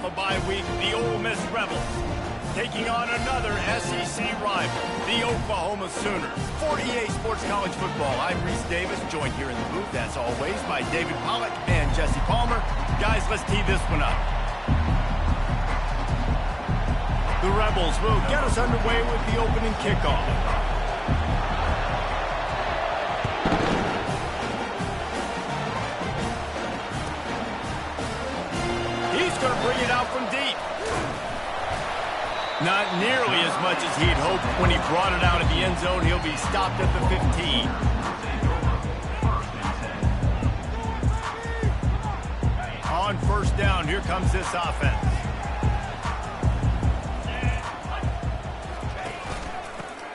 off a bye week, the Ole Miss Rebels, taking on another SEC rival, the Oklahoma Sooners. 48 Sports College Football. I'm Reese Davis, joined here in the booth, as always, by David Pollack and Jesse Palmer. Guys, let's tee this one up. The Rebels will get us underway with the opening kickoff. He's going to bring it out from deep. Not nearly as much as he'd hoped. When he brought it out of the end zone, he'll be stopped at the 15. On first down, here comes this offense.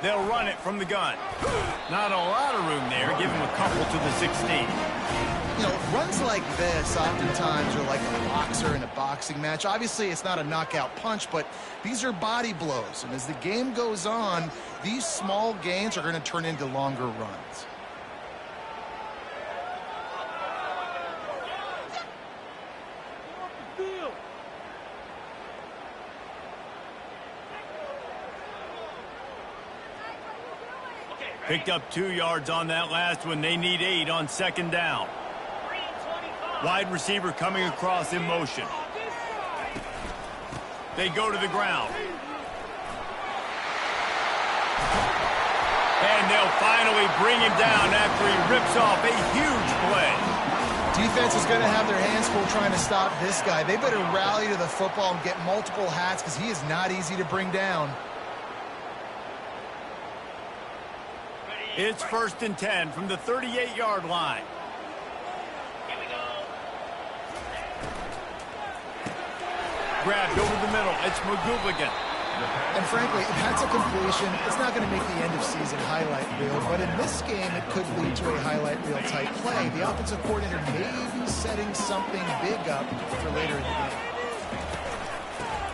They'll run it from the gun. Not a lot of room there. Give him a couple to the 16. You know, runs like this oftentimes are like a boxer in a boxing match. Obviously, it's not a knockout punch, but these are body blows. And as the game goes on, these small gains are going to turn into longer runs. Picked up 2 yards on that last one. They need 8 on second down. Wide receiver coming across in motion. They go to the ground. And they'll finally bring him down after he rips off a huge play. Defense is going to have their hands full trying to stop this guy. They better rally to the football and get multiple hats because he is not easy to bring down. It's 1st and 10 from the 38-yard line. Grabbed over the middle. It's McGooligan. And frankly, if that's a completion, it's not going to make the end of season highlight reel. But in this game, it could lead to a highlight reel type play. The offensive coordinator may be setting something big up for later in the game.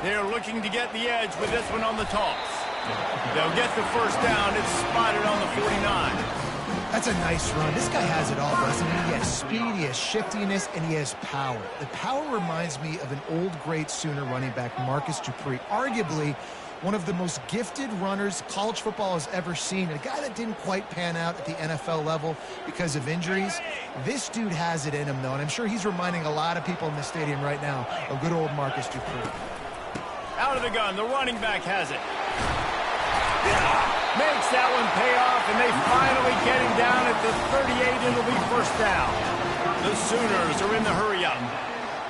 They're looking to get the edge with this one on the toss. They'll get the first down. It's spotted on the 49. That's a nice run. This guy has it all, doesn't he? He has speed, he has shiftiness, and he has power. The power reminds me of an old great Sooner running back, Marcus Dupree. Arguably one of the most gifted runners college football has ever seen. A guy that didn't quite pan out at the NFL level because of injuries. This dude has it in him, though, and I'm sure he's reminding a lot of people in the stadium right now of good old Marcus Dupree. Out of the gun, the running back has it. Makes that one pay off, and they finally get him down at the 38. It'll be first down. The Sooners are in the hurry-up.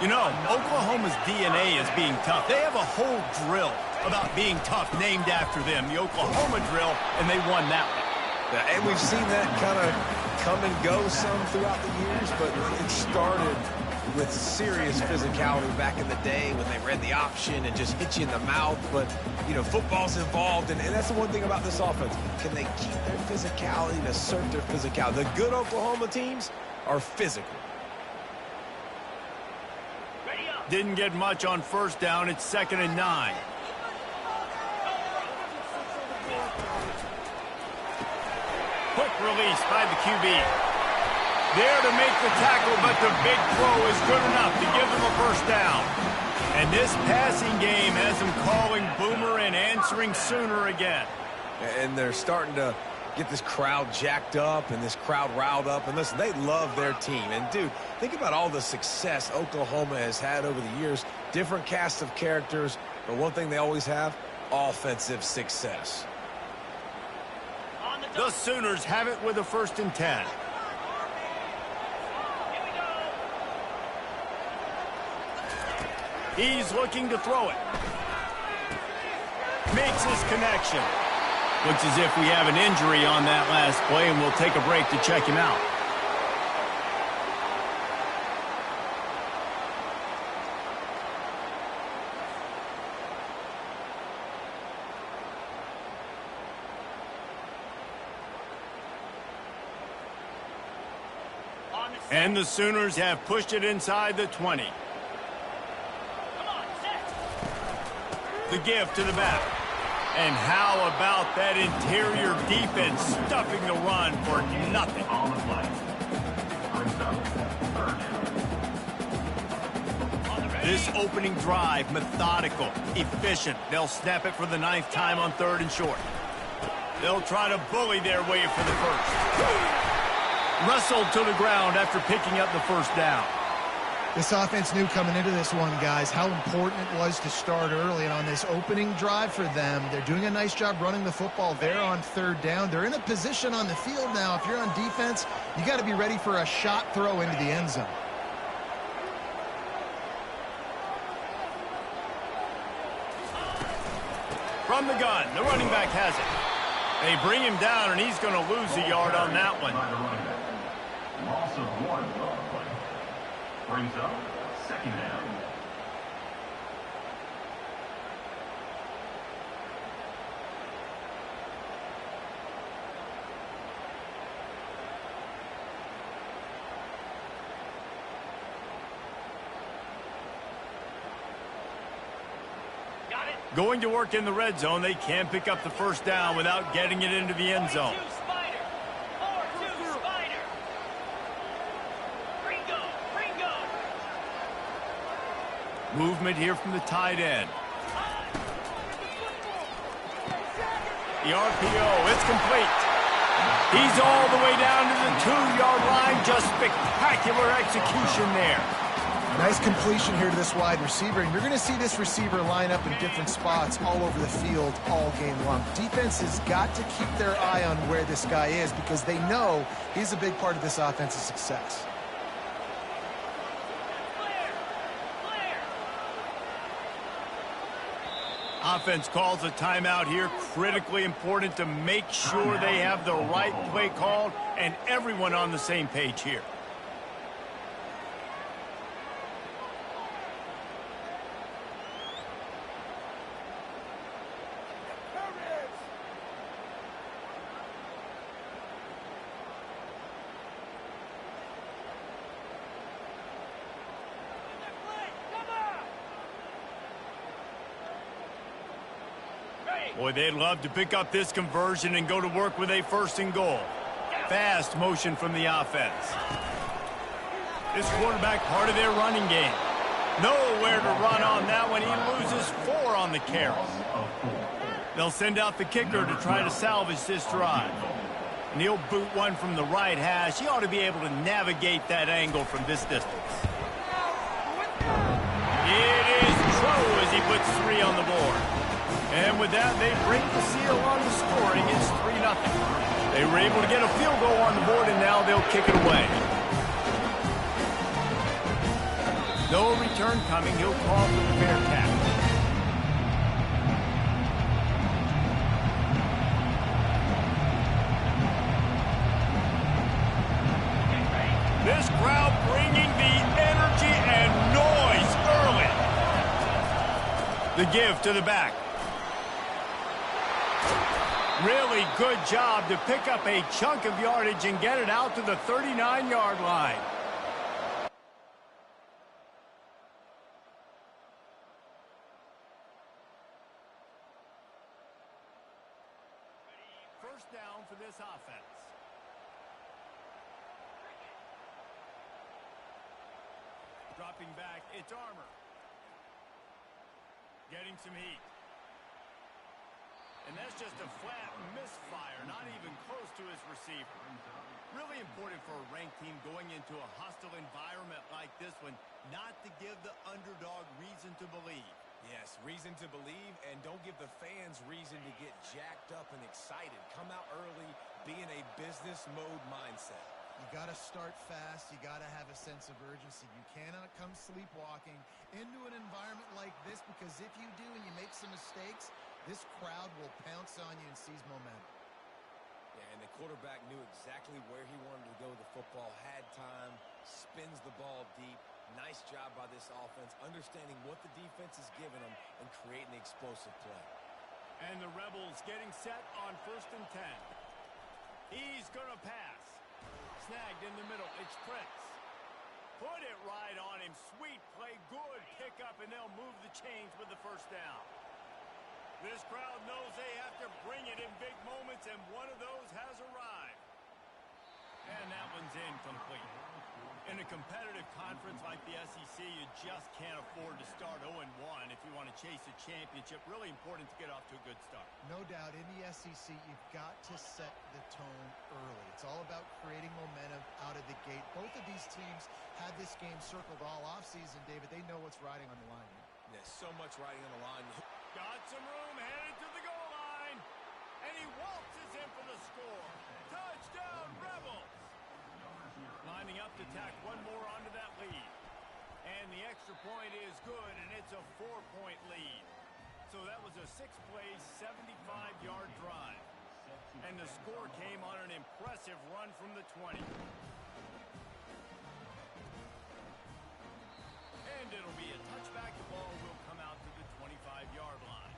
You know, Oklahoma's DNA is being tough. They have a whole drill about being tough named after them, the Oklahoma drill, and they won that one. Yeah, and we've seen that kind of come and go some throughout the years, but it started with serious physicality back in the day when they read the option and just hit you in the mouth. But, you know, football's involved, and that's the one thing about this offense. Can they keep their physicality and assert their physicality? The good Oklahoma teams are physical. Didn't get much on first down. It's 2nd and 9. Quick release by the QB. There to make the tackle, but the big throw is good enough to give them a first down. And this passing game has them calling Boomer and answering Sooner again. And they're starting to get this crowd jacked up and this crowd riled up. And listen, they love their team. And, dude, think about all the success Oklahoma has had over the years. Different cast of characters, but one thing they always have, offensive success. The Sooners have it with a 1st and 10. He's looking to throw it. Makes his connection. Looks as if we have an injury on that last play, and we'll take a break to check him out. And the Sooners have pushed it inside the 20. The give to the back. And how about that interior defense stuffing the run for nothing? On the play. First up, This opening drive, methodical, efficient. They'll snap it for the 9th time on 3rd and short. They'll try to bully their way for the first. Wrestled to the ground after picking up the first down. This offense knew coming into this one, guys, how important it was to start early. And on this opening drive for them, they're doing a nice job running the football. They're on 3rd down. They're in a position on the field now. If you're on defense, you got to be ready for a shot throw into the end zone. From the gun, the running back has it. They bring him down, and he's going to lose a yard on that one. Loss of 1 on the play. Brings up 2nd down. Going to work in the red zone. They can't pick up the first down without getting it into the end zone. Movement here from the tight end. The RPO, it's complete. He's all the way down to the 2-yard line. Just spectacular execution there. Nice completion here to this wide receiver, and you're going to see this receiver line up in different spots all over the field all game long. Defense has got to keep their eye on where this guy is because they know he's a big part of this offense's success. Offense calls a timeout here. Critically important to make sure they have the right play called and everyone on the same page here. Boy, they'd love to pick up this conversion and go to work with a 1st and goal. Fast motion from the offense. This quarterback part of their running game. Nowhere to run on that one. He loses 4 on the carry. They'll send out the kicker to try to salvage this drive. And he'll boot one from the right hash. He ought to be able to navigate that angle from this distance. It is true as he puts 3 on the board. And with that, they break the seal on the scoring. It's 3-0. They were able to get a field goal on the board, and now they'll kick it away. No return coming. He'll call for the Bearcats. This crowd bringing the energy and noise early. The give to the back. Really good job to pick up a chunk of yardage and get it out to the 39-yard line. First down for this offense. Dropping back, it's Armour. Getting some heat. And that's just a flat misfire, not even close to his receiver. Really important for a ranked team going into a hostile environment like this one, not to give the underdog reason to believe. Yes, reason to believe, and don't give the fans reason to get jacked up and excited. Come out early, be in a business mode mindset. You got to start fast. You got to have a sense of urgency. You cannot come sleepwalking into an environment like this because if you do and you make some mistakes, this crowd will pounce on you and seize momentum. Yeah, and the quarterback knew exactly where he wanted to go with the football, had time, spins the ball deep. Nice job by this offense, understanding what the defense is giving them and creating the explosive play. And the Rebels getting set on 1st and 10. He's going to pass. Snagged in the middle. It's Prince. Put it right on him. Sweet play. Good pickup, and they'll move the chains with the first down. This crowd knows they have to bring it in big moments, and one of those has arrived. And that one's incomplete. In a competitive conference like the SEC, you just can't afford to start 0-1 if you want to chase a championship. Really important to get off to a good start. No doubt, in the SEC, you've got to set the tone early. It's all about creating momentum out of the gate. Both of these teams had this game circled all offseason, David. They know what's riding on the line here. There's so much riding on the line. Got some room, headed to the goal line. And he waltzes in for the score. Touchdown, Rebels! Lining up to tack one more onto that lead. And the extra point is good, and it's a 4-point lead. So that was a 6-play, 75-yard drive. And the score came on an impressive run from the 20. And it'll be a touchback. The ball will come out to the 25-yard line.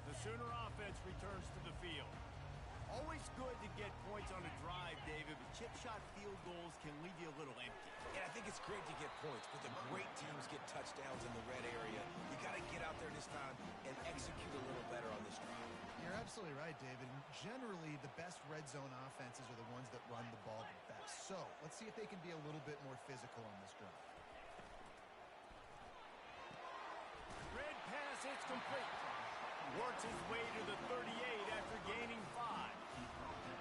The Sooner offense returns to the field. Always good to get points on a drive, David, but chip shot field goals can leave you a little empty. And I think it's great to get points, but the great teams get touchdowns in the red area. You got to get out there this time and execute a little better on this drive. You're absolutely right, David. And generally, the best red zone offenses are the ones that run the ball the best. So let's see if they can be a little bit more physical on this drive. Red pass, it's complete. Works his way to the 38 after gaining 5.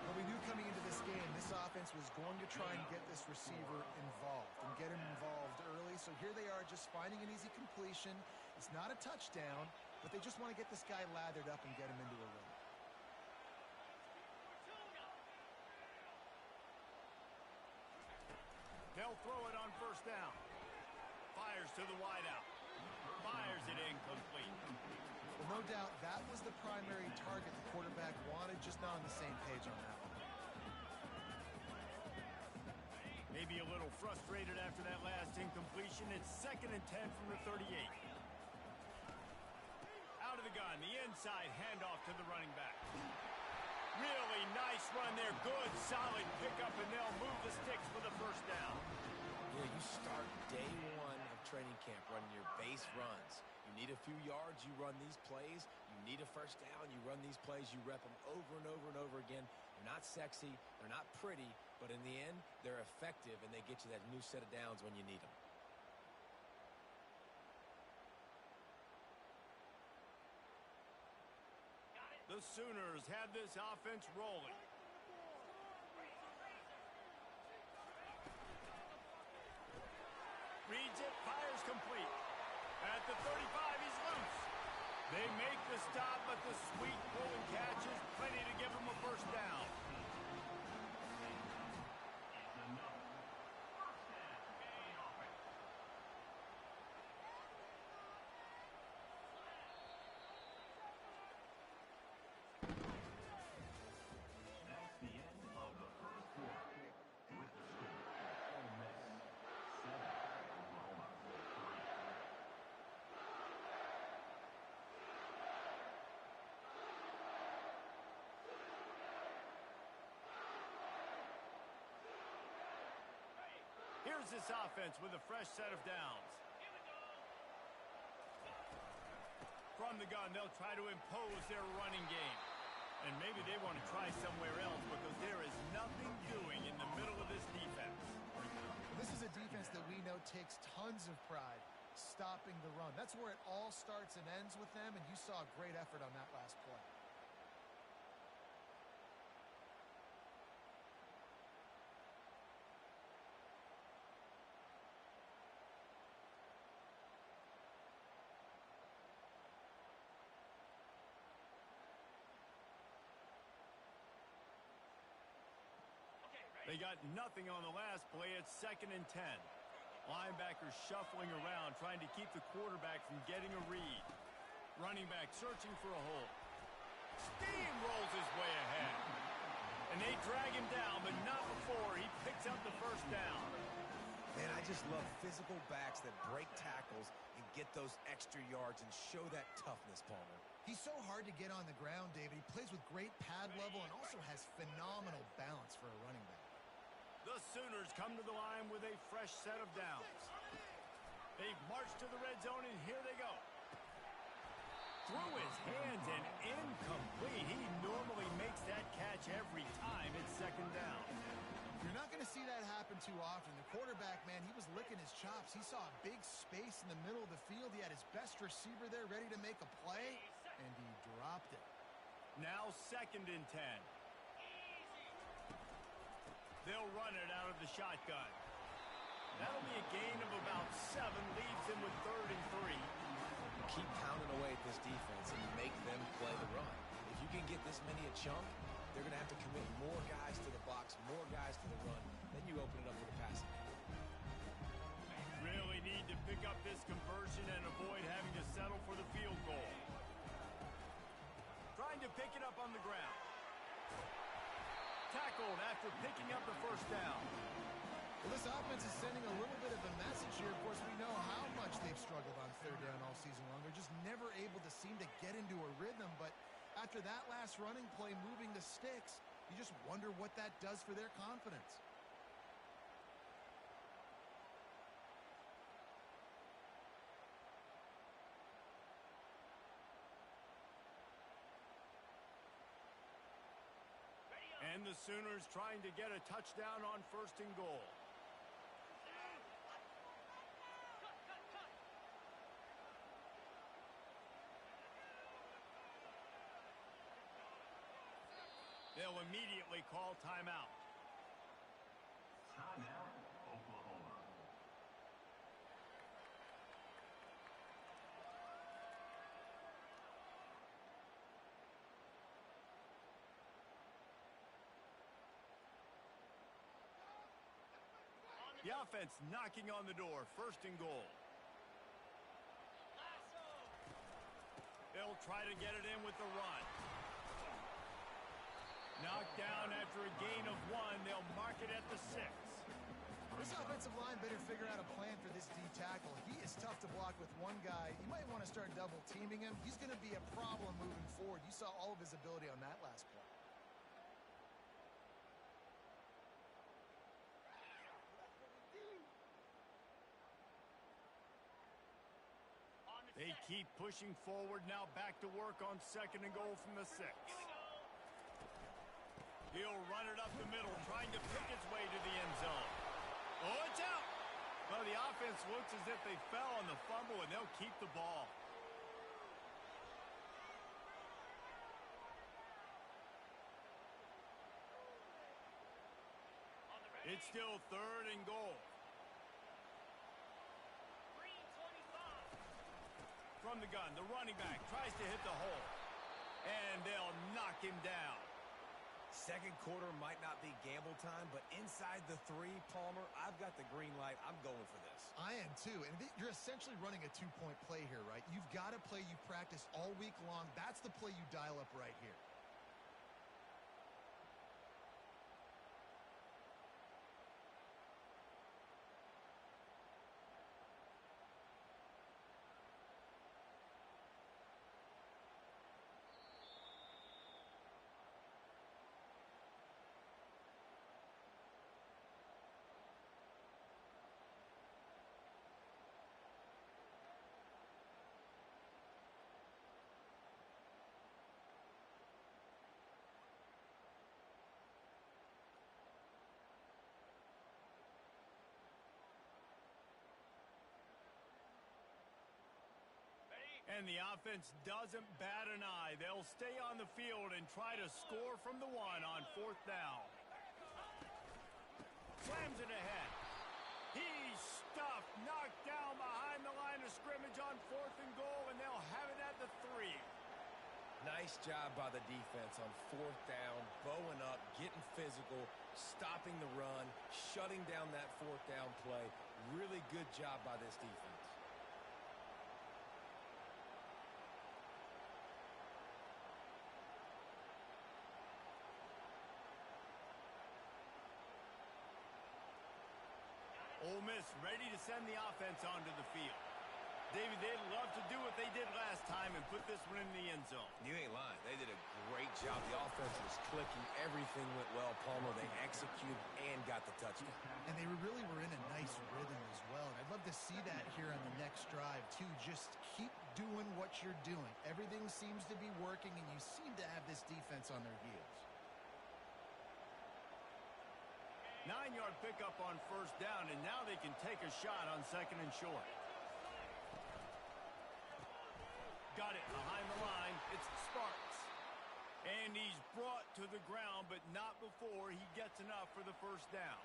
Well, we knew coming into this game, this offense was going to try and get this receiver involved and get him involved early. So here they are just finding an easy completion. It's not a touchdown, but they just want to get this guy lathered up and get him into a run. They'll throw it on first down. Fires to the wideout. Fires it incomplete. Well, no doubt that was the primary target the quarterback wanted, just not on the same page on that one. Maybe a little frustrated after that last incompletion. It's 2nd and 10 from the 38. Out of the gun, the inside handoff to the running back. Really nice run there. Good, solid pickup, and they'll move the sticks for the first down. Yeah, you start day one of training camp running your base runs. You need a few yards, you run these plays. You need a first down, you run these plays. You rep them over and over and over again. They're not sexy, they're not pretty, but in the end, they're effective, and they get you that new set of downs when you need them. The Sooners have this offense rolling. Reads it, fires complete. At the 35, he's loose. They make the stop, but the sweet pull and catch is plenty to give him a first down. That's the end of the first quarter. With the score, Ole Miss 7, Oklahoma 3. Here's this offense with a fresh set of downs. From the gun, they'll try to impose their running game. And maybe they want to try somewhere else because there is nothing doing in the middle of this defense. This is a defense that we know takes tons of pride stopping the run. That's where it all starts and ends with them, and you saw a great effort on that last play. They got nothing on the last play. It's 2nd and 10. Linebackers shuffling around, trying to keep the quarterback from getting a read. Running back searching for a hole. Steamrolls his way ahead. And they drag him down, but not before he picks up the first down. Man, I just love physical backs that break tackles and get those extra yards and show that toughness, Palmer. He's so hard to get on the ground, David. He plays with great pad level and also has phenomenal balance for a running back. The Sooners come to the line with a fresh set of downs. They've marched to the red zone, and here they go. Through his hands and incomplete. He normally makes that catch every time it's second down. You're not going to see that happen too often. The quarterback, man, he was licking his chops. He saw a big space in the middle of the field. He had his best receiver there ready to make a play, and he dropped it. Now 2nd and 10. They'll run it out of the shotgun. That'll be a gain of about 7, leaves them with 3rd and 3. Keep pounding away at this defense and make them play the run. If you can get this many a chunk, they're going to have to commit more guys to the box, more guys to the run. Then you open it up for the passing. Really need to pick up this conversion and avoid having to settle for the field goal. Trying to pick it up on the ground. Tackled after picking up the first down. Well, this offense is sending a little bit of a message here. Of course, we know how much they've struggled on 3rd down all season long. They're just never able to seem to get into a rhythm. But after that last running play, moving the sticks, you just wonder what that does for their confidence. And the Sooners trying to get a touchdown on 1st and goal. They'll immediately call timeout. Timeout, Oklahoma. The offense knocking on the door. 1st and goal. They'll try to get it in with the run. Knocked down after a gain of 1. They'll mark it at the 6. This offensive line better figure out a plan for this D tackle. He is tough to block with one guy. You might want to start double teaming him. He's going to be a problem moving forward. You saw all of his ability on that last play. They keep pushing forward, now back to work on 2nd and goal from the 6. He'll run it up the middle, trying to pick its way to the end zone. Oh, it's out! Well, the offense looks as if they fell on the fumble, and they'll keep the ball. It's still 3rd and goal. From the gun, the running back tries to hit the hole. And they'll knock him down. 2nd quarter might not be gamble time, but inside the 3, Palmer, I've got the green light. I'm going for this. I am too. And you're essentially running a 2-point play here, right? You've got a play you practice all week long. That's the play you dial up right here. And the offense doesn't bat an eye. They'll stay on the field and try to score from the 1 on 4th down. Slams it ahead. He's stuffed, knocked down behind the line of scrimmage on 4th and goal, and they'll have it at the 3. Nice job by the defense on 4th down, bowing up, getting physical, stopping the run, shutting down that 4th down play. Really good job by this defense. Ole Miss ready to send the offense onto the field. David, they'd love to do what they did last time and put this one in the end zone. You ain't lying. They did a great job. The offense was clicking. Everything went well. Palmer, they executed and got the touchdown. And they really were in a nice rhythm as well. And I'd love to see that here on the next drive, too. Just keep doing what you're doing. Everything seems to be working, and you seem to have this defense on their heels. 9-yard pickup on first down, and now they can take a shot on second and short. Got it behind the line. It's Sparks. And he's brought to the ground, but not before he gets enough for the first down.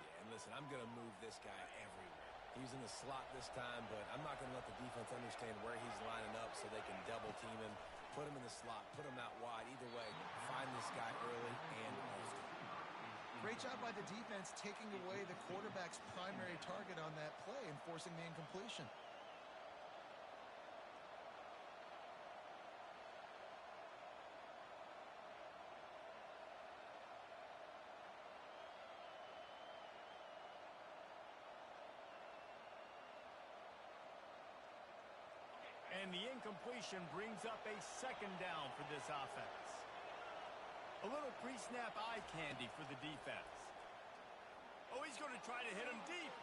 Yeah, and listen, I'm going to move this guy everywhere. He's in the slot this time, but I'm not going to let the defense understand where he's lining up so they can double team him, put him in the slot, put him out wide. Either way, find this guy early and often. Great job by the defense taking away the quarterback's primary target on that play and forcing the incompletion. And the incompletion brings up a second down for this offense. A little pre-snap eye candy for the defense. Oh, he's going to try to hit him deep.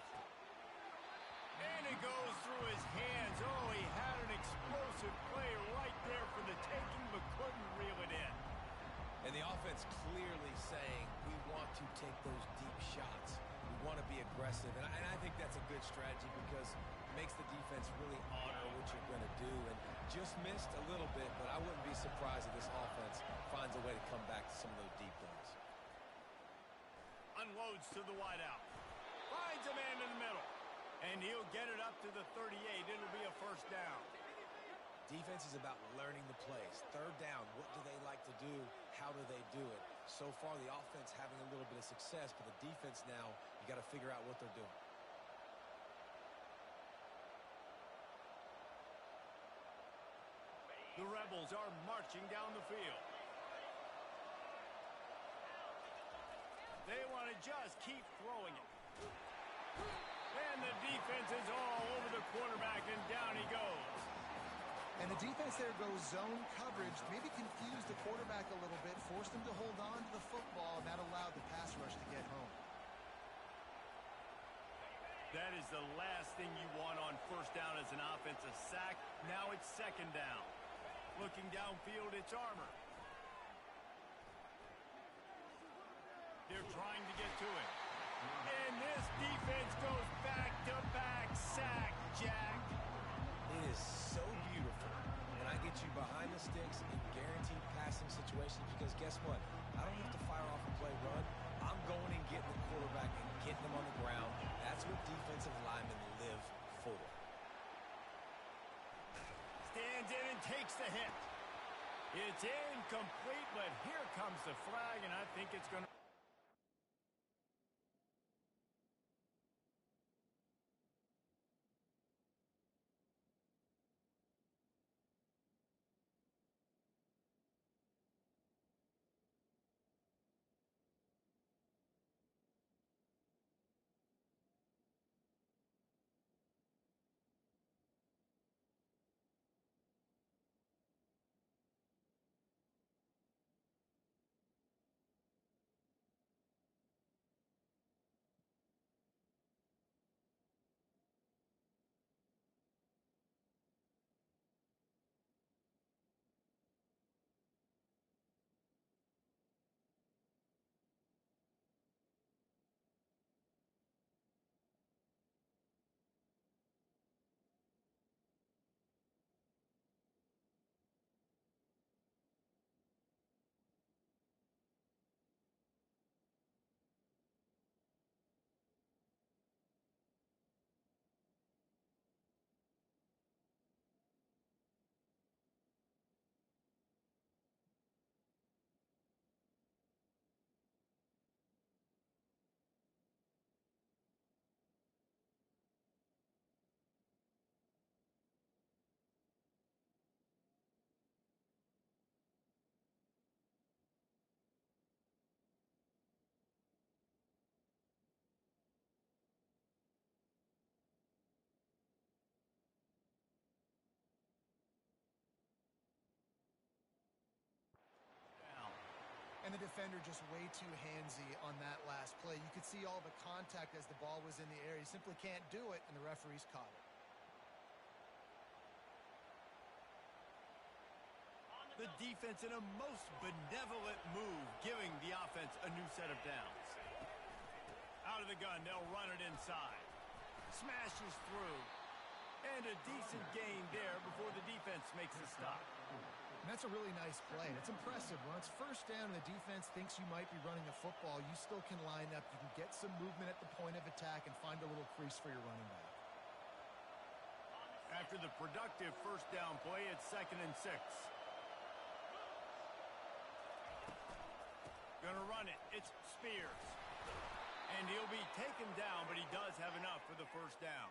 And it goes through his hands. Oh, he had an explosive play right there for the taking, but couldn't reel it in. And the offense clearly saying, we want to take those deep shots. We want to be aggressive. And I think that's a good strategy because it makes the defense really honor what you're going to do. And just missed a little bit, but I wouldn't be surprised if this offense finds a way to come back to some of those deep ones. Unloads to the wideout. Finds a man in the middle. And he'll get it up to the 38. It'll be a first down. Defense is about learning the plays. Third down, what do they like to do? How do they do it? So far, the offense having a little bit of success, but the defense now, you got to figure out what they're doing. The Rebels are marching down the field. They want to just keep throwing it. And the defense is all over the quarterback, and down he goes. And the defense there goes zone coverage, maybe confused the quarterback a little bit, forced him to hold on to the football, and that allowed the pass rush to get home. That is the last thing you want on first down as an offensive sack. Now it's second down. Looking downfield, it's Armour. They're trying to get to it. And this defense goes back-to-back sack, Jack. It is so beautiful when I get you behind the sticks in guaranteed passing situations because guess what? I don't have to fire off a play run. I'm going and getting the quarterback and getting them on the ground. That's what defensive linemen live for. Stands in and takes the hit. It's incomplete, but here comes the flag, and I think it's going to... the defender just way too handsy on that last play. You could see all the contact as the ball was in the air. He simply can't do it, and the referee's caught it. The defense in a most benevolent move, giving the offense a new set of downs. Out of the gun, they'll run it inside. Smashes through. And a decent gain there before the defense makes the stop. And that's a really nice play. It's impressive. When it's first down and the defense thinks you might be running the football, you still can line up. You can get some movement at the point of attack and find a little crease for your running back. After the productive first down play, it's 2nd and 6. Gonna run it. It's Spears. And he'll be taken down, but he does have enough for the first down.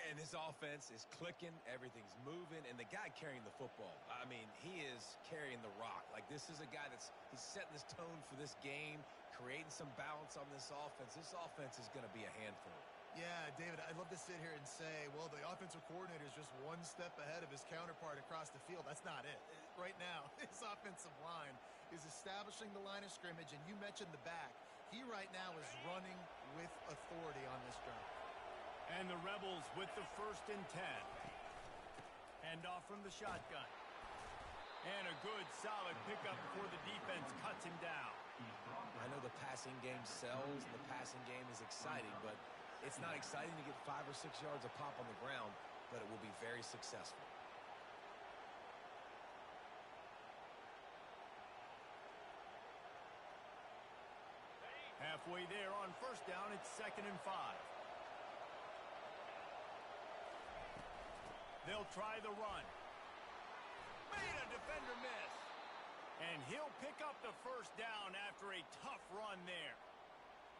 And this offense is clicking, everything's moving, and the guy carrying the football, I mean, he is carrying the rock. Like, this is a guy he's setting this tone for this game, creating some balance on this offense. This offense is going to be a handful. Yeah, David, I'd love to sit here and say, well, the offensive coordinator is just one step ahead of his counterpart across the field. That's not it. Right now, his offensive line is establishing the line of scrimmage, and you mentioned the back. He right now is running with authority on this drive. And the Rebels with the 1st and 10. Hand off from the shotgun. And a good, solid pickup before the defense cuts him down. I know the passing game sells, and the passing game is exciting, but it's not exciting to get 5 or 6 yards a pop on the ground, but it will be very successful. Halfway there on first down, it's 2nd and 5. They'll try the run. Made a defender miss. And he'll pick up the first down after a tough run there.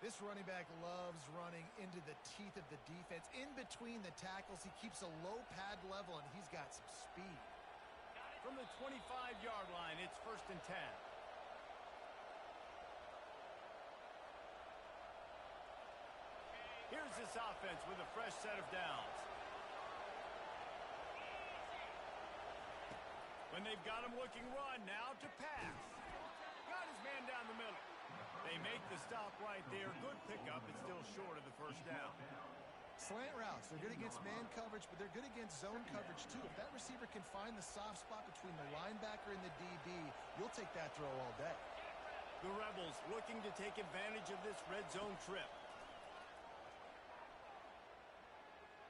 This running back loves running into the teeth of the defense. In between the tackles, he keeps a low pad level, and he's got some speed. From the 25-yard line, it's 1st and 10. Here's this offense with a fresh set of downs. When they've got him looking run, now to pass. Got his man down the middle. They make the stop right there. Good pickup. It's still short of the first down. Slant routes. They're good against man coverage, but they're good against zone coverage, too. If that receiver can find the soft spot between the linebacker and the DB, you'll take that throw all day. The Rebels looking to take advantage of this red zone trip.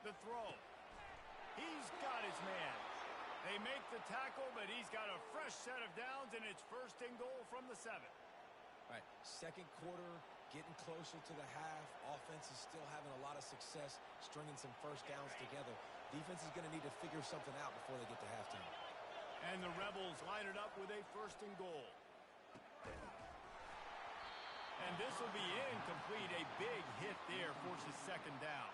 The throw. He's got his man. They make the tackle, but he's got a fresh set of downs, and it's 1st and goal from the 7. All right, second quarter, getting closer to the half. Offense is still having a lot of success stringing some first downs together. Defense is going to need to figure something out before they get to halftime. And the Rebels line it up with a 1st and goal. And this will be incomplete. A big hit there forces 2nd down.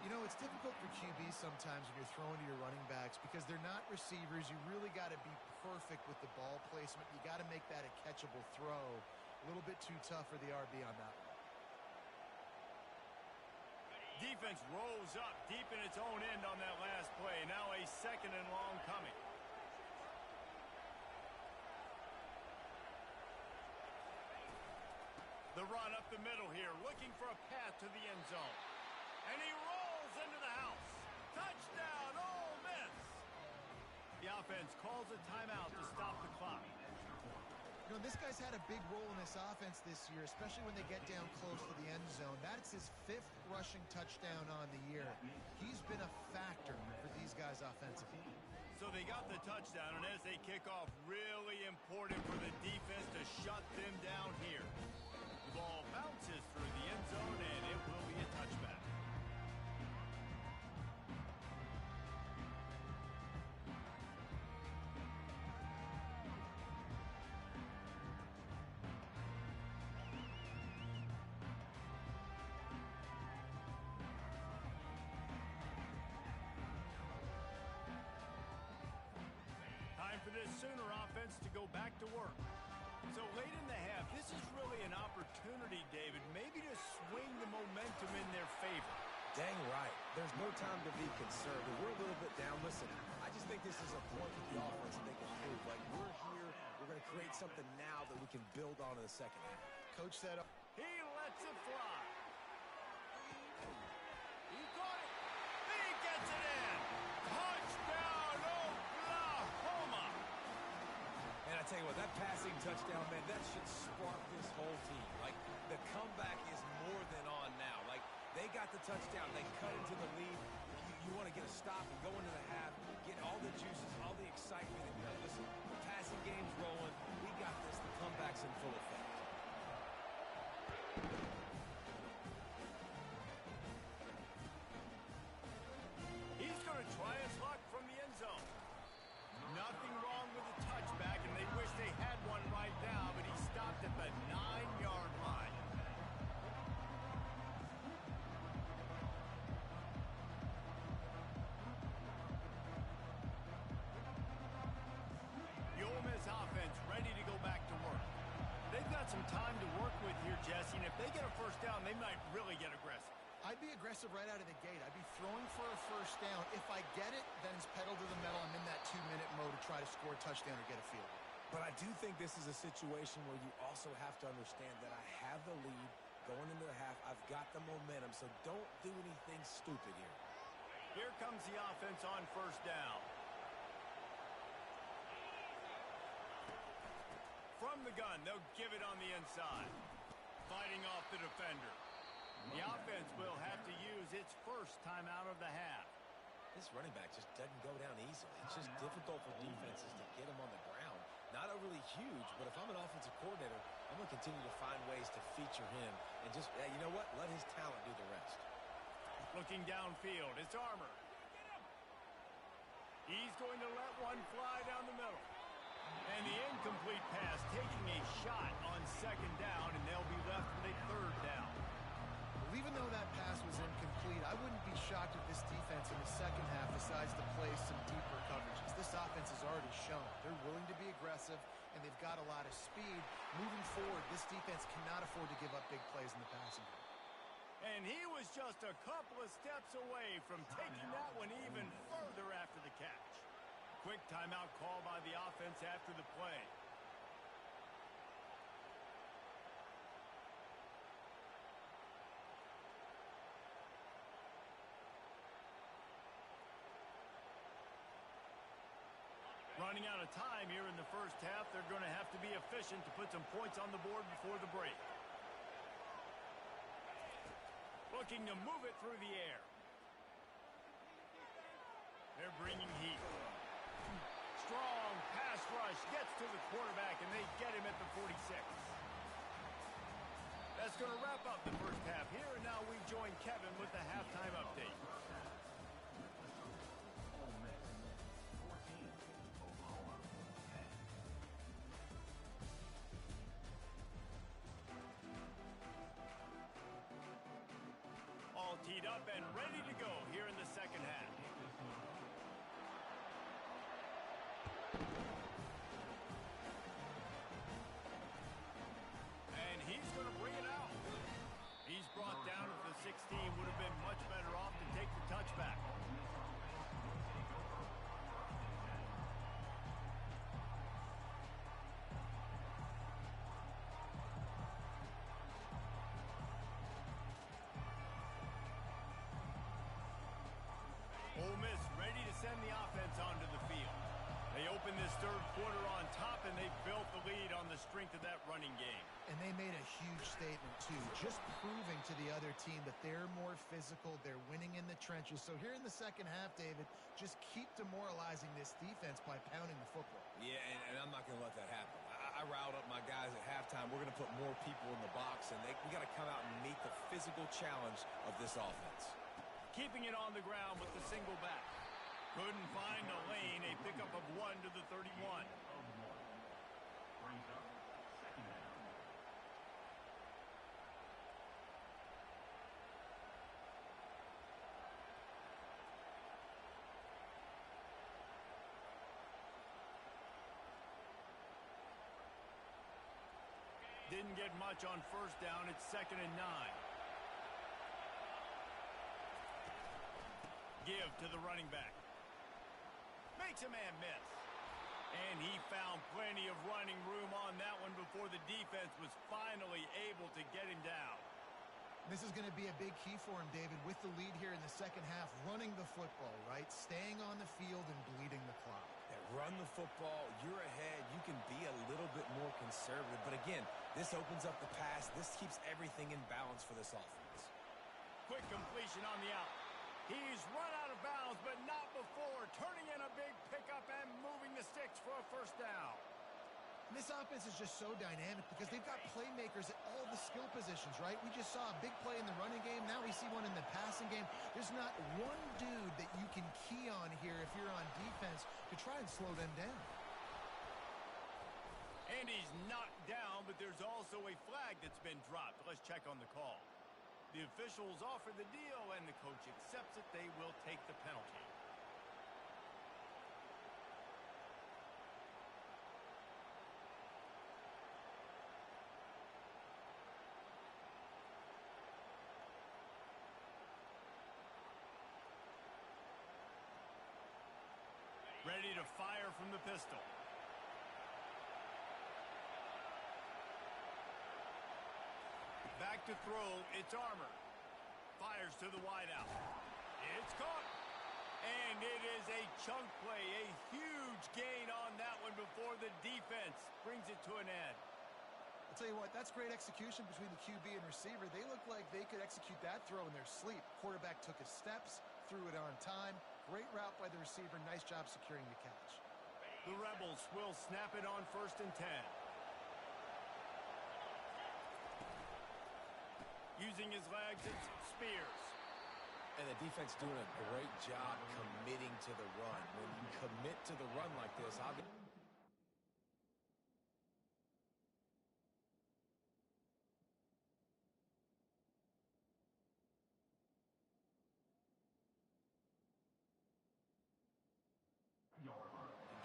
You know, it's difficult for QBs sometimes when you're throwing to your running backs because they're not receivers. You really got to be perfect with the ball placement. You got to make that a catchable throw. A little bit too tough for the RB on that one. Defense rose up deep in its own end on that last play. Now a 2nd and long coming. The run up the middle here, looking for a path to the end zone. And he rolls into the house. Touchdown, Ole Miss. The offense calls a timeout to stop the clock. You know, this guy's had a big role in this offense this year, especially when they get down close to the end zone. That's his 5th rushing touchdown on the year. He's been a factor for these guys offensively. So they got the touchdown, and as they kick off, really important for the defense to shut them down here. The ball bounces through the end zone, and it will be a touchback. Time for this Sooner offense to go back to work. So late in the half, this is really an opportunity, David, maybe to swing the momentum in their favor. Dang right. There's no time to be conservative. We're a little bit down. Listen, I just think this is a point with the offense that they can move. Like, we're here, we're going to create something now that we can build on in the second half. Coach said, He lets it fly. He got it. He gets it in. Touchdown, Oklahoma. And I tell you what, that passing touchdown, man, that should spark this whole team. Like, the comeback is more than on now. Like, they got the touchdown. They cut into the lead. You want to get a stop and go into the half, get all the juices, all the excitement. And, listen, the passing game's rolling. We got this. The comeback's in full effect. He's going to try his luck from the end zone. Nothing wrong with the touchback, and they wish they had one right now, but he stopped at the 9-yard line. The Ole Miss offense ready to go back to work. They've got some time to work with here, Jesse, and if they get a first down, they might really get aggressive. I'd be aggressive right out of the gate. I'd be throwing for a first down. If I get it, then it's pedal to the metal. I'm in that 2-minute mode to try to score a touchdown or get a field goal. But I do think this is a situation where you also have to understand that I have the lead going into the half. I've got the momentum, so don't do anything stupid here. Here comes the offense on first down. From the gun, they'll give it on the inside. Fighting off the defender. The offense will have to use its first time out of the half. This running back just doesn't go down easily. It's just difficult for defenses to get him on the ground. Not overly huge, but if I'm an offensive coordinator, I'm going to continue to find ways to feature him and just, you know what, let his talent do the rest. Looking downfield, it's Armour. He's going to let one fly down the middle. And the incomplete pass taking a shot on second down, and they'll be left with a third down. Well, even though that pass was incomplete, I wouldn't be shocked if this defense in the second half decides to play some deeper coverages. This offense has already shown they're willing to be aggressive, and they've got a lot of speed. Moving forward, this defense cannot afford to give up big plays in the passing game. And he was just a couple of steps away from taking that one even further after the catch. Quick timeout call by the offense after the play. Running out of time here in the first half, they're going to have to be efficient to put some points on the board before the break. Looking to move it through the air. They're bringing heat. Strong pass rush gets to the quarterback, and they get him at the 46. That's going to wrap up the first half here, and now we join Kevin with the halftime update. Ole Miss 14, Oklahoma 10. All teed up and ready to go here in the second half. And he's going to bring it out. He's brought down at the 16. Would have been much better off to take the touchback. Ole Miss ready to send the offense onto the field. They open this third quarter on top, and they built the lead on the strength of that running game. And they made a huge statement, too, just proving to the other team that they're more physical, they're winning in the trenches. So here in the second half, David, just keep demoralizing this defense by pounding the football. Yeah, and I'm not going to let that happen. I riled up my guys at halftime. We're going to put more people in the box, and we got to come out and meet the physical challenge of this offense. Keeping it on the ground with the single back. Couldn't find a lane. A pickup of 1 to the 31. Brings up second down. Didn't get much on first down. It's 2nd and 9. Give to the running back. Makes a man miss. And he found plenty of running room on that one before the defense was finally able to get him down. This is going to be a big key for him, David, with the lead here in the second half, running the football, right? Staying on the field and bleeding the clock. Yeah, run the football, you're ahead, you can be a little bit more conservative. But again, this opens up the pass. This keeps everything in balance for this offense. Quick completion on the out. He's run out of bounds, but not before turning in a big pickup and moving the sticks for a first down. And this offense is just so dynamic because they've got playmakers at all the skill positions, right? We just saw a big play in the running game. Now we see one in the passing game. There's not one dude that you can key on here if you're on defense to try and slow them down. And he's knocked down, but there's also a flag that's been dropped. Let's check on the call. The officials offer the deal, and the coach accepts it. They will take the penalty. Ready to fire from the pistol. Back to throw, it's Armour. Fires to the wideout. It's caught. And it is a chunk play, a huge gain on that one before the defense brings it to an end. I'll tell you what, that's great execution between the QB and receiver. They look like they could execute that throw in their sleep. Quarterback took his steps, threw it on time. Great route by the receiver. Nice job securing the catch. The Rebels will snap it on 1st and 10. Using his legs, it's Spears. And the defense doing a great job committing to the run. When you commit to the run like this, obviously.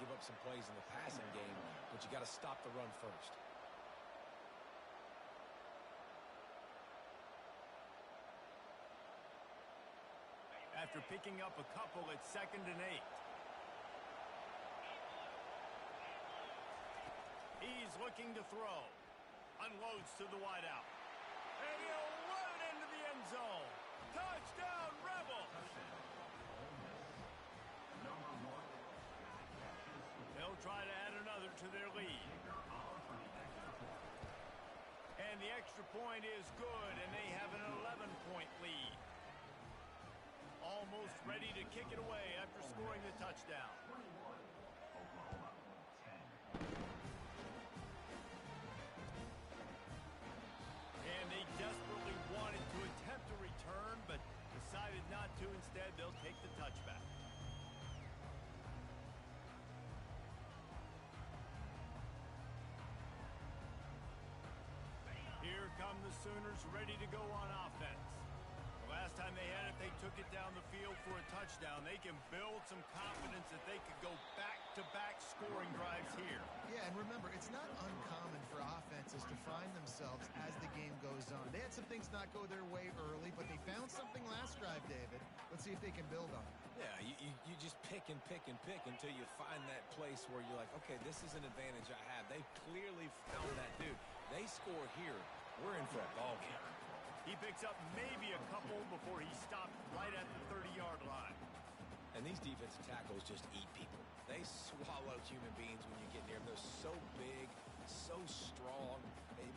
Give up some plays in the passing game, but you got to stop the run first. After picking up a couple, it's 2nd and 8. He's looking to throw. Unloads to the wideout. And he'll run it into the end zone. Touchdown, Rebels! They'll try to add another to their lead. And the extra point is good, and they have an 11-point lead. Almost ready to kick it away after scoring the touchdown. Oklahoma, 10. And they desperately wanted to attempt a return, but decided not to. Instead, they'll take the touchback. Here come the Sooners ready to go on offense. The last time they had it, they took it down the field for a touchdown. They can build some confidence that they could go back-to-back scoring drives here. Yeah, and remember, it's not uncommon for offenses to find themselves as the game goes on. They had some things not go their way early, but they found something last drive, David. Let's see if they can build on it. Yeah, you just pick and pick and pick until you find that place where you're like, okay, this is an advantage I have. They clearly found that, dude. They score here, we're in for a ball game. He picks up maybe a couple before he stopped right at the 30-yard line. And these defensive tackles just eat people. They swallow human beings when you get near them. They're so big, so strong.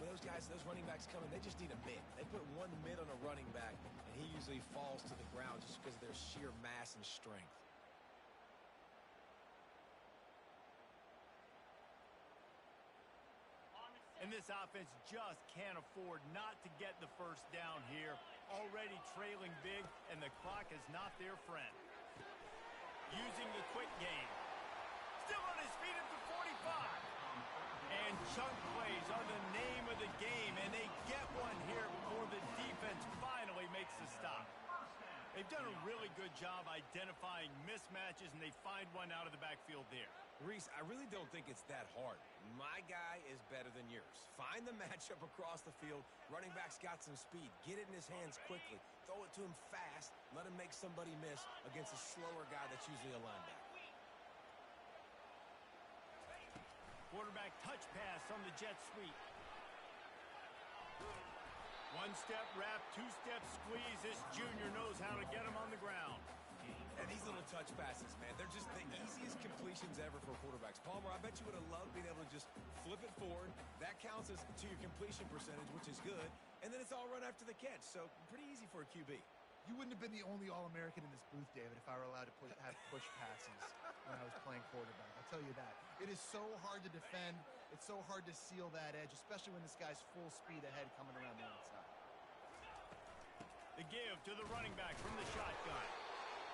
When those guys, those running backs come in, they just need a mid. They put one mid on a running back, and he usually falls to the ground just because of their sheer mass and strength. And this offense just can't afford not to get the first down here. Already trailing big, and the clock is not their friend. Using the quick game. Still on his feet at the 45. And chunk plays are the name of the game, and they get one here before the defense finally makes the stop. They've done a really good job identifying mismatches, and they find one out of the backfield there. Reese, I really don't think it's that hard. My guy is better than yours. Find the matchup across the field. Running back's got some speed. Get it in his hands quickly. Throw it to him fast. Let him make somebody miss against a slower guy that's usually a linebacker. Quarterback touch pass on the jet sweep. One-step wrap, two-step squeeze. This junior knows how to get him on the ground. And these little touch passes, man, they're just the easiest completions ever for quarterbacks. Palmer, I bet you would have loved being able to just flip it forward. That counts as to your completion percentage, which is good. And then it's all run after the catch, so pretty easy for a QB. You wouldn't have been the only All-American in this booth, David, if I were allowed to have push passes when I was playing quarterback. I'll tell you that. It is so hard to defend. It's so hard to seal that edge, especially when this guy's full speed ahead coming around the outside. The give to the running back from the shotgun.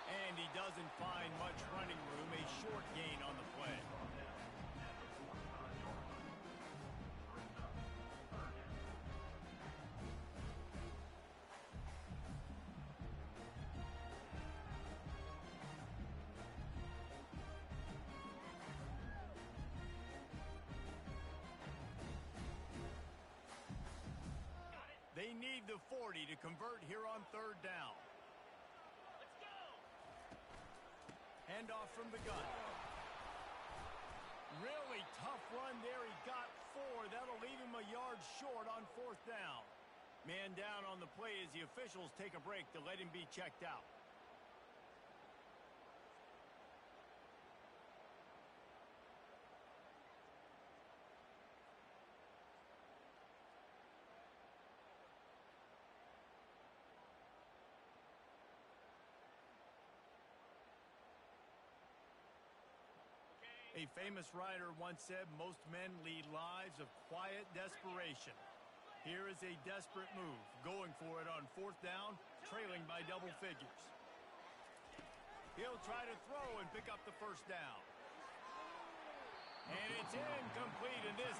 And he doesn't find much running room. A short gain on the play. They need the 40 to convert here on third down. Let's go. Handoff from the gun. Really tough run there. He got 4. That'll leave him a yard short on fourth down. Man down on the play as the officials take a break to let him be checked out. A famous writer once said, most men lead lives of quiet desperation. Here is a desperate move, going for it on fourth down, trailing by double figures. He'll try to throw and pick up the first down. And it's incomplete, and this...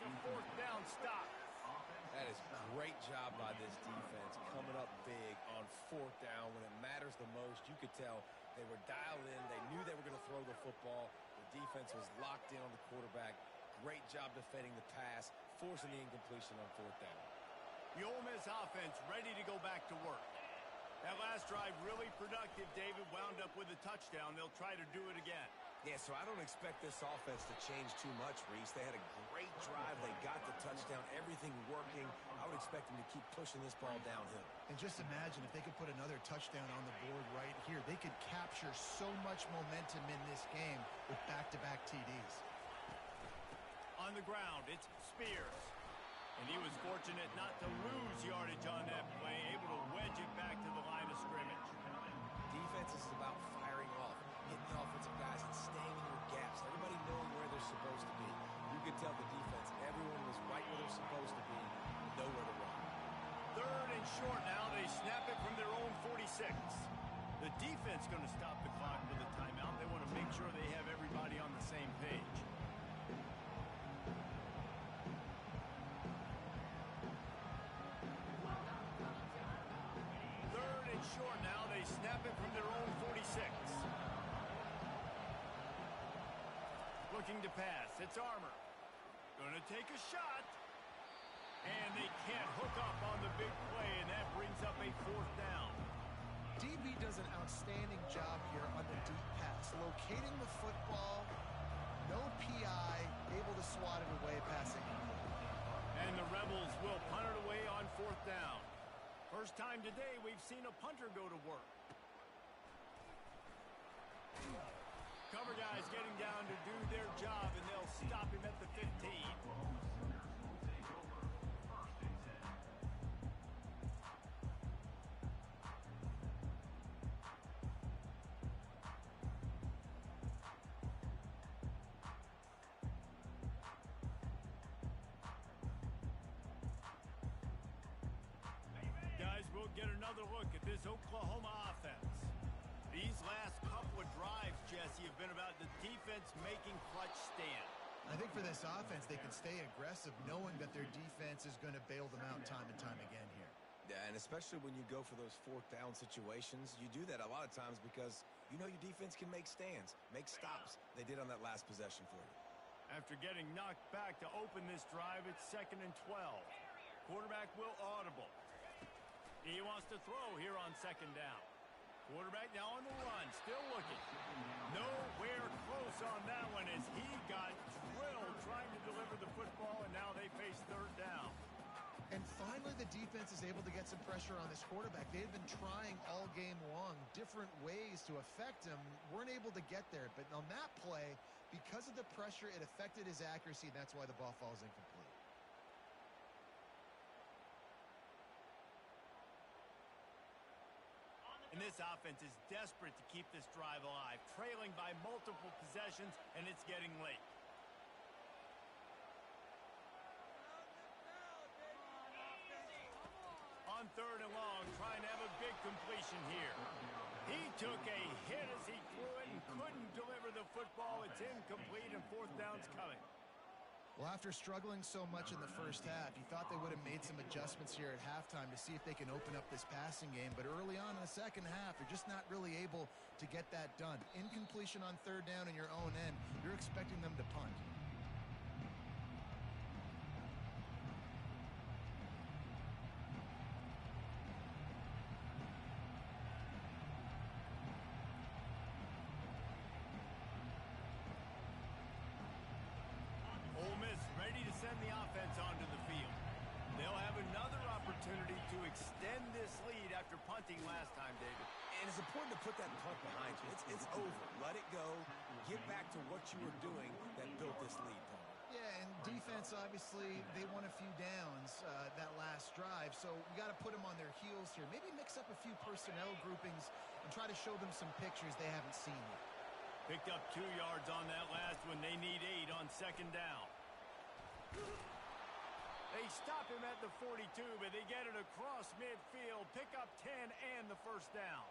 It's a fourth down stop. That is a great job by this defense, coming up big on fourth down when it matters the most. You could tell they were dialed in. They knew they were going to throw the football. The defense was locked in on the quarterback. Great job defending the pass, forcing the incompletion on fourth down. The Ole Miss offense ready to go back to work. That last drive really productive. David wound up with a touchdown. They'll try to do it again. Yeah, so I don't expect this offense to change too much, Reese. They had a great drive. They got the touchdown, everything working. I would expect them to keep pushing this ball downhill. And just imagine if they could put another touchdown on the board right here. They could capture so much momentum in this game with back-to-back TDs. On the ground, it's Spears. And he was fortunate not to lose yardage on that play, able to wedge it back to the line of scrimmage. Defense is about firing off, hitting the offensive guys and staying in your gaps. Everybody knowing where they're supposed to be. You could tell the defense, everyone was right where they're supposed to be, nowhere to run. Third and short now. They snap it from their own 46. The defense going to stop the clock with a timeout. They want to make sure they have everybody on the same page. Short now. They snap it from their own 46. Looking to pass. It's Armour. Going to take a shot. And they can't hook up on the big play, and that brings up a fourth down. DB does an outstanding job here on the deep pass. Locating the football, no PI, able to swat it away, passing. And the Rebels will punt it away on fourth down. First time today we've seen a punter go to work. Cover guys getting down to do their job, and they'll stop him at the 15. We'll get another look at this Oklahoma offense. These last couple of drives, Jesse, have been about the defense making clutch stand. I think for this offense, they can stay aggressive knowing that their defense is going to bail them out time and time again here. Yeah, and especially when you go for those fourth down situations, you do that a lot of times because you know your defense can make stands, make stops. They did on that last possession for you. After getting knocked back to open this drive, it's 2nd and 12. Quarterback will audible. He wants to throw here on 2nd down. Quarterback now on the run, still looking. Nowhere close on that one as he got drilled trying to deliver the football, and now they face 3rd down. And finally, the defense is able to get some pressure on this quarterback. They had been trying all game long different ways to affect him, weren't able to get there. But on that play, because of the pressure, it affected his accuracy, and that's why the ball falls incomplete. And this offense is desperate to keep this drive alive, trailing by multiple possessions, and it's getting late. On 3rd and long, trying to have a big completion here. He took a hit as he threw it and couldn't deliver the football. It's incomplete, and 4th down's coming. Well, after struggling so much in the first half, you thought they would have made some adjustments here at halftime to see if they can open up this passing game. But early on in the second half, they're just not really able to get that done. Incompletion on 3rd down in your own end, you're expecting them to punt. Ole Miss ready to send the offense onto the field. They'll have another opportunity to extend this lead after punting last time, David. And it's important to put that punt behind you. It's over. Let it go. Get back to what you were doing that built this lead, Paul. Yeah, and defense, obviously, they won a few downs that last drive, so we got to put them on their heels here. Maybe mix up a few personnel groupings and try to show them some pictures they haven't seen yet. Picked up 2 yards on that last one. They need 8 on 2nd down. They stop him at the 42, but they get it across midfield. Pick up 10 and the 1st down.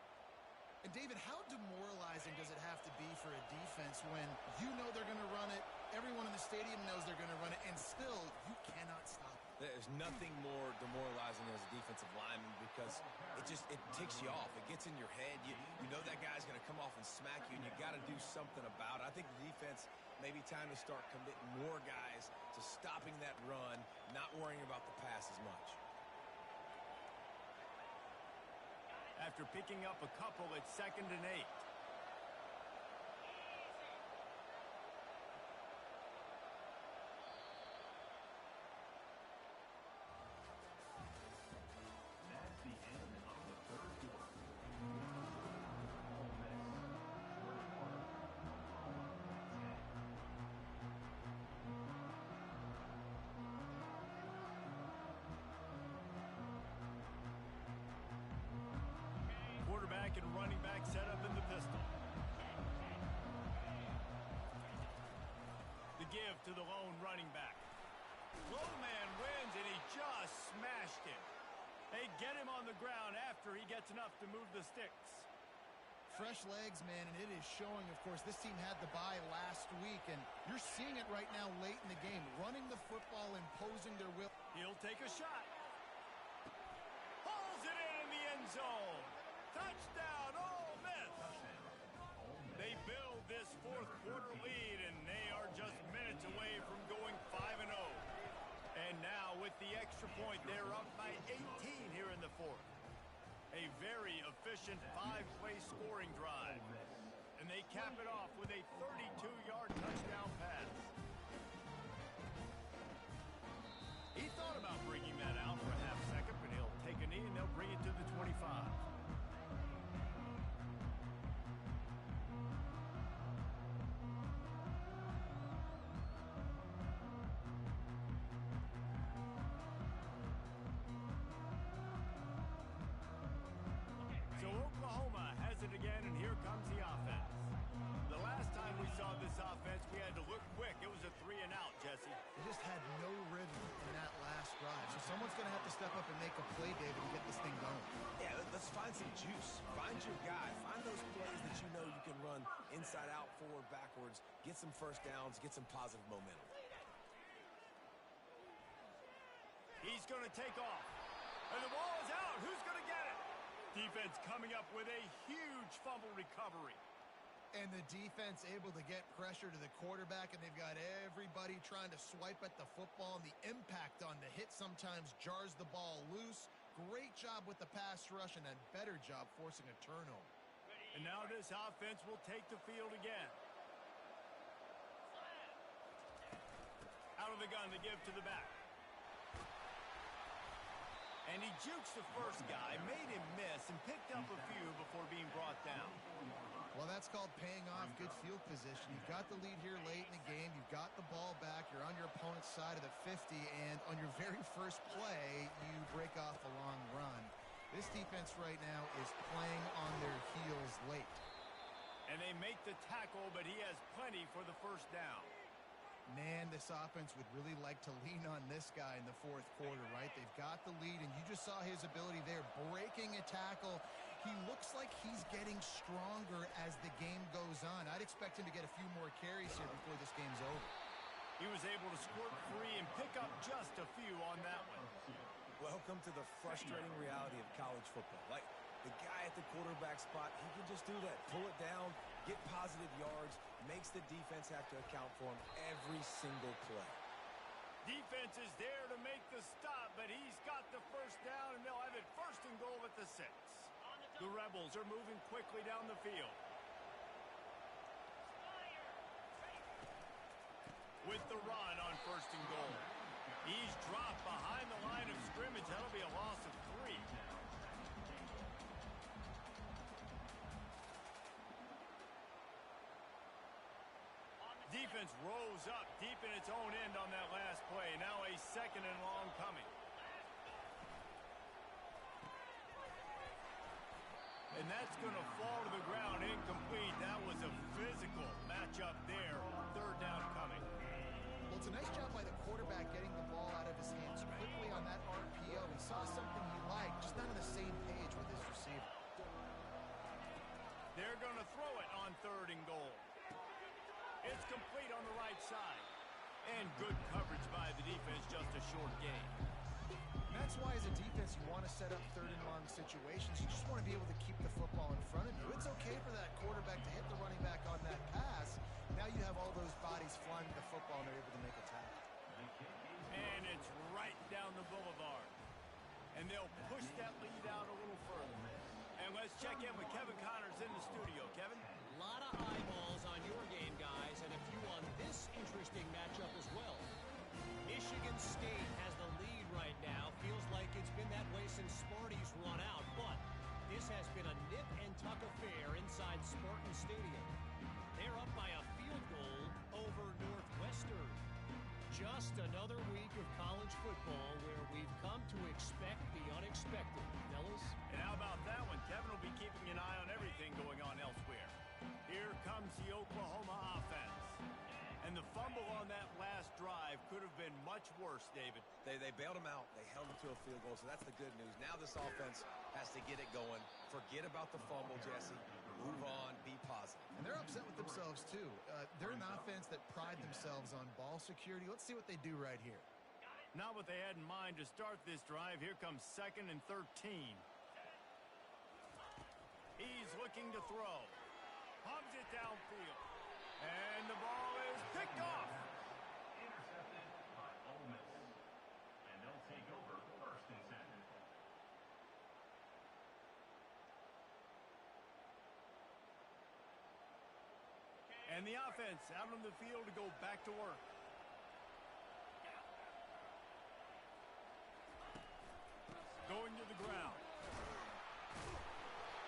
And, David, how demoralizing does it have to be for a defense when you know they're going to run it, everyone in the stadium knows they're going to run it, and still you cannot stop it? There's nothing more demoralizing as a defensive lineman because it ticks you off. It gets in your head. You know that guy's going to come off and smack you, and you got to do something about it. I think the defense maybe time to start committing more guys to stopping that run, not worrying about the pass as much. After picking up a couple, it's 2nd and 8. That's the end of the 3rd quarter. Ole Miss Quarterback and running back set up in the pistol. The give to the lone running back. Low man wins, and he just smashed him. They get him on the ground after he gets enough to move the sticks. Fresh legs, man, and it is showing, of course. This team had the bye last week, and you're seeing it right now late in the game. Running the football, imposing their will. He'll take a shot. Pulls it in the end zone. Touchdown, Ole Miss. They build this 4th quarter lead, and they are just minutes away from going 5-0. And now with the extra point, they're up by 18 here in the 4th. A very efficient 5-play scoring drive. And they cap it off with a 32-yard touchdown pass. He thought about bringing that out for a half second, but he'll take a knee and they'll bring it to the 25. It again, and here comes the offense. The last time we saw this offense, we had to look quick. It was a 3-and-out, Jesse. They just had no rhythm in that last drive. So someone's going to have to step up and make a play, David, to get this thing going. Yeah, let's find some juice. Find your guy. Find those plays that you know you can run inside out, forward, backwards, get some 1st downs, get some positive momentum. He's going to take off. And the ball is out. Who's going to get it? Defense coming up with a huge fumble recovery. And the defense able to get pressure to the quarterback, and they've got everybody trying to swipe at the football, and the impact on the hit sometimes jars the ball loose. Great job with the pass rush, and a better job forcing a turnover. And now this offense will take the field again. Out of the gun to give to the back. And he jukes the first guy, made him miss, and picked up a few before being brought down. Well, that's called paying off good field position. You've got the lead here late in the game. You've got the ball back. You're on your opponent's side of the 50, and on your very first play, you break off a long run. This defense right now is playing on their heels late. And they make the tackle, but he has plenty for the first down. Man, this offense would really like to lean on this guy in the fourth quarter, right? They've got the lead, and you just saw his ability there, breaking a tackle. He looks like he's getting stronger as the game goes on. I'd expect him to get a few more carries here before this game's over. He was able to squirt free and pick up just a few on that one. Welcome to the frustrating reality of college football. Like, the guy at the quarterback spot, he can just do that. Pull it down, get positive yards, makes the defense have to account for him every single play. Defense is there to make the stop, but he's got the first down, and they'll have it first and goal at the 6. The Rebels are moving quickly down the field. With the run on first and goal. He's dropped behind the line of scrimmage. That'll be a loss of 3. Defense rose up deep in its own end on that last play. Now a second and long coming. And that's going to fall to the ground incomplete. That was a physical matchup there. Third down coming. Well, it's a nice job by the quarterback getting the ball out of his hands quickly on that RPO. He saw something he liked, just not on the same page with his receiver. They're going to throw it on third and goal. It's complete on the right side. And good coverage by the defense, just a short gain. And that's why, as a defense, you want to set up third and long situations. You just want to be able to keep the football in front of you. It's okay for that quarterback to hit the running back on that pass. Now you have all those bodies flying to the football, and they're able to make a tackle. And it's right down the boulevard. And they'll push that lead out a little further. And let's check in with Kevin Connors in the studio. Kevin? A lot of eyeballs on your game, guys, and a few on this interesting matchup as well. Michigan State has the lead right now. Feels like it's been that way since Sparty's run out, but this has been a nip-and-tuck affair inside Spartan Stadium. They're up by a field goal over Northwestern. Just another week of college football where we've come to expect the unexpected, fellas. And how about that one? Kevin will be keeping an eye on everything going on elsewhere. Here comes the Oklahoma offense. And the fumble on that last drive could have been much worse, David. They bailed him out. They held him to a field goal, so that's the good news. Now this offense has to get it going. Forget about the fumble, Jesse. Move on. Be positive. And they're upset with themselves, too. They're an offense that pride themselves on ball security. Let's see what they do right here. Not what they had in mind to start this drive. Here comes 2nd and 13. He's looking to throw. Pumps it downfield. And the ball is picked off. Intercepted by Ole Miss. And they'll take over 1st and 10. And the offense out on the field to go back to work. Going to the ground.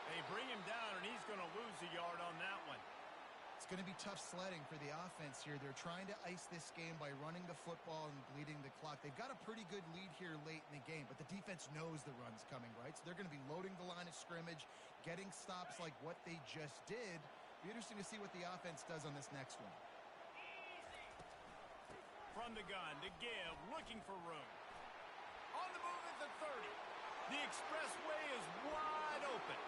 They bring him down, and he's going to lose a yard on that one. It's going to be tough sledding for the offense here. They're trying to ice this game by running the football and bleeding the clock. They've got a pretty good lead here late in the game, but the defense knows the run's coming, right? So they're going to be loading the line of scrimmage, getting stops like what they just did. Be interesting to see what the offense does on this next one. From the gun to give, looking for room. On the move at the 30. The expressway is wide open.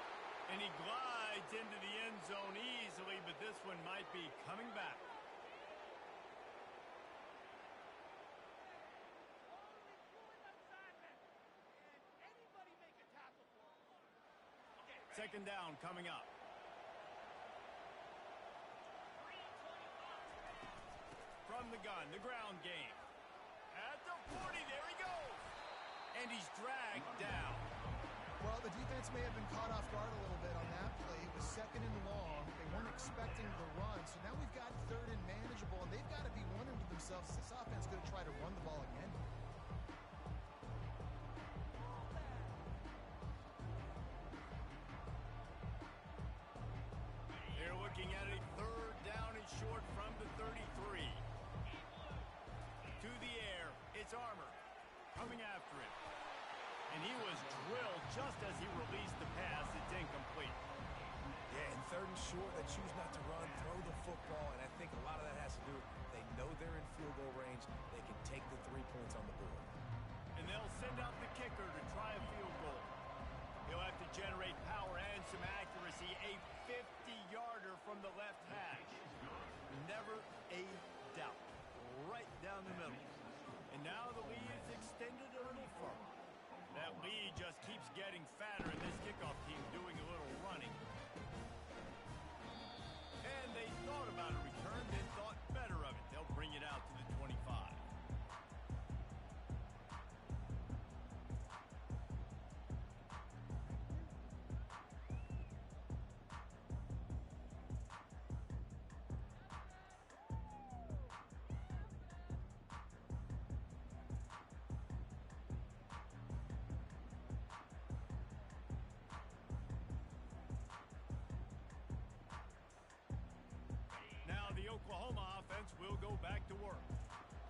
And he glides into the end zone easily, but this one might be coming back. Second down coming up. the gun, the ground game. At the 40, there he goes. And he's dragged down. Well, the defense may have been caught off guard a little bit on that play. It was 2nd and long. They weren't expecting the run. So now we've got 3rd and manageable, and they've got to be wondering to themselves, is this offense going to try to run the ball again? They're looking at a 3rd down and short from the 33. To the air, it's Armour coming after him. And he was drilled just as he released the pass. It's incomplete. Yeah, in 3rd and short, they choose not to run, throw the football, and I think a lot of that has to do with they know they're in field goal range. They can take the 3 points on the board. And they'll send out the kicker to try a field goal. He'll have to generate power and some accuracy. A 50-yarder from the left hash. Never a doubt. Right down the middle. And now the lead is extended a little further. That lead just keeps getting fatter, and this kickoff team doing a little running. And they thought about a return, then thought better of it. They'll bring it out to the 25. The Oklahoma offense will go back to work.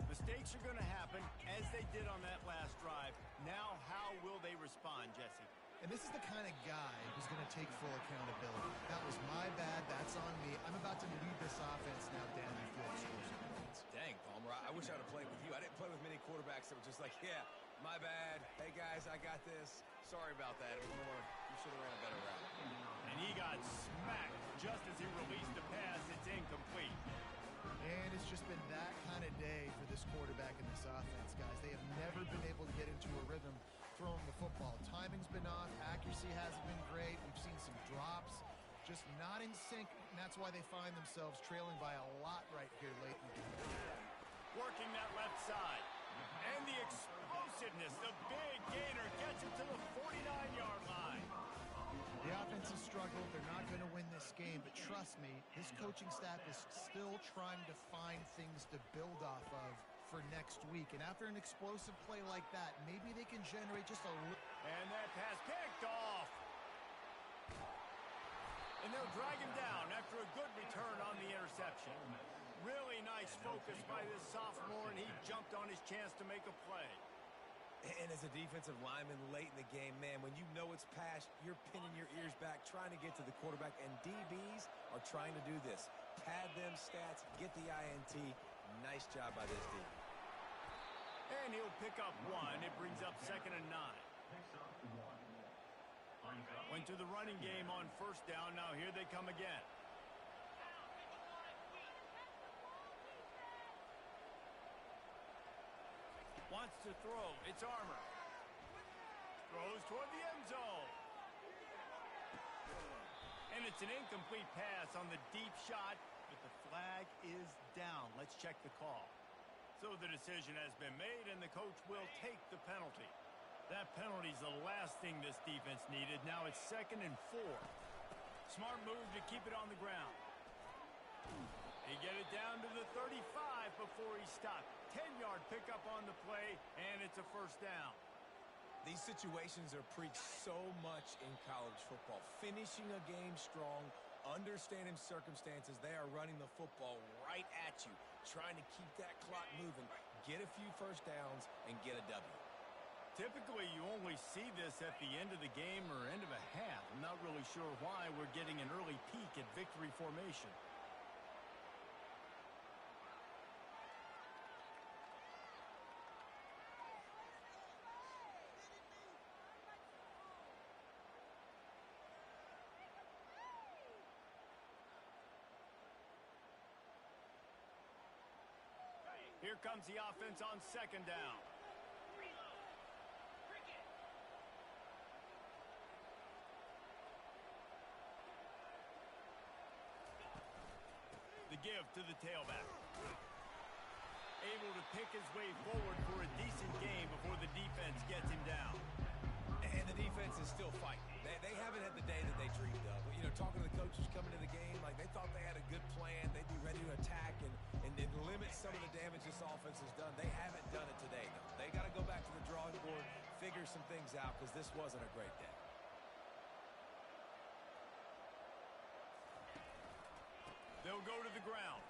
Mistakes are going to happen, as they did on that last drive. Now, how will they respond, Jesse? And this is the kind of guy who's going to take full accountability. That was my bad. That's on me. I'm about to lead this offense now down the field. Dang, Palmer, I wish I'd have played with you. I didn't play with many quarterbacks that were just like, yeah, my bad. Hey, guys, I got this. Sorry about that. You should have ran a better route. And he got smacked just as he released the pass. It's incomplete. And it's just been that kind of day for this quarterback in this offense, guys. They have never been able to get into a rhythm throwing the football. Timing's been off. Accuracy hasn't been great. We've seen some drops. Just not in sync, and that's why they find themselves trailing by a lot right here late in the game. Working that left side. And the explosiveness, the big gainer gets him to the 49-yard line. The offense has struggled. They're not going to win this game, but trust me, this coaching staff is still trying to find things to build off of for next week. And after an explosive play like that, maybe they can generate just a little. And that pass picked off. And they'll drag him down after a good return on the interception. Really nice focus by this sophomore, and he jumped on his chance to make a play. And as a defensive lineman late in the game, man, when you know it's passed, you're pinning your ears back, trying to get to the quarterback, and DBs are trying to do this. Pad them stats, get the INT. Nice job by this D. And he'll pick up one. It brings up 2nd and 9. Went to the running game on 1st down. Now here they come again. Wants to throw. It's Armour. Throws toward the end zone. And it's an incomplete pass on the deep shot, but the flag is down. Let's check the call. So the decision has been made, and the coach will take the penalty. That penalty is the last thing this defense needed. Now it's 2nd and 4. Smart move to keep it on the ground. They get it down to the 35 before he stopped. 10-yard pickup on the play, and it's a 1st down. These situations are preached so much in college football. Finishing a game strong, understanding circumstances. They are running the football right at you, trying to keep that clock moving, get a few 1st downs, and get a W. Typically, you only see this at the end of the game or end of a half. I'm not really sure why we're getting an early peek at victory formation. Here comes the offense on 2nd down. The give to the tailback. able to pick his way forward for a decent game before the defense gets him down. And the defense is still fighting. They haven't had the day that they dreamed of. You know, talking to the coaches coming into the game, like they thought they had a good plan. They'd be ready to attack and limit some of the damage this offense has done. They haven't done it today, though. They got to go back to the drawing board, figure some things out, because this wasn't a great day. They'll go to the ground.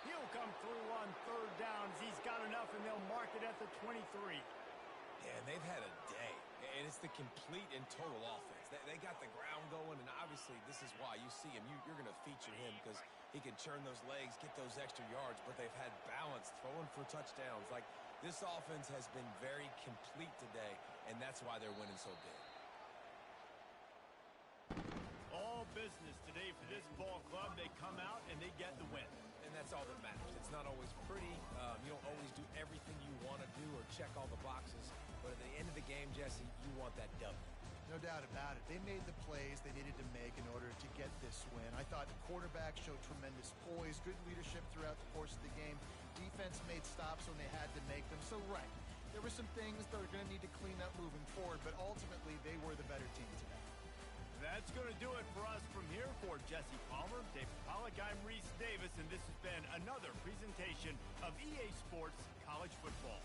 He'll come through on third downs. He's got enough, and they'll mark it at the 23. Yeah, and they've had a day, and it's the complete and total offense. They got the ground going, and obviously this is why you see him. You're going to feature him because he can churn those legs, get those extra yards, but they've had balance, throwing for touchdowns. Like, this offense has been very complete today, and that's why they're winning so big. All business today for this ball club. They come out and they get the win. And that's all that matters. It's not always pretty. You don't always do everything you want to do or check all the boxes. But at the end of the game, Jesse, you want that W. No doubt about it. They made the plays they needed to make in order to get this win. I thought the quarterback showed tremendous poise, good leadership throughout the course of the game. Defense made stops when they had to make them. So, right, there were some things that are going to need to clean up moving forward, but ultimately they were the better team today. That's going to do it for us from here. For Jesse Palmer, David Pollack, I'm Reese Davis, and this has been another presentation of EA Sports College Football.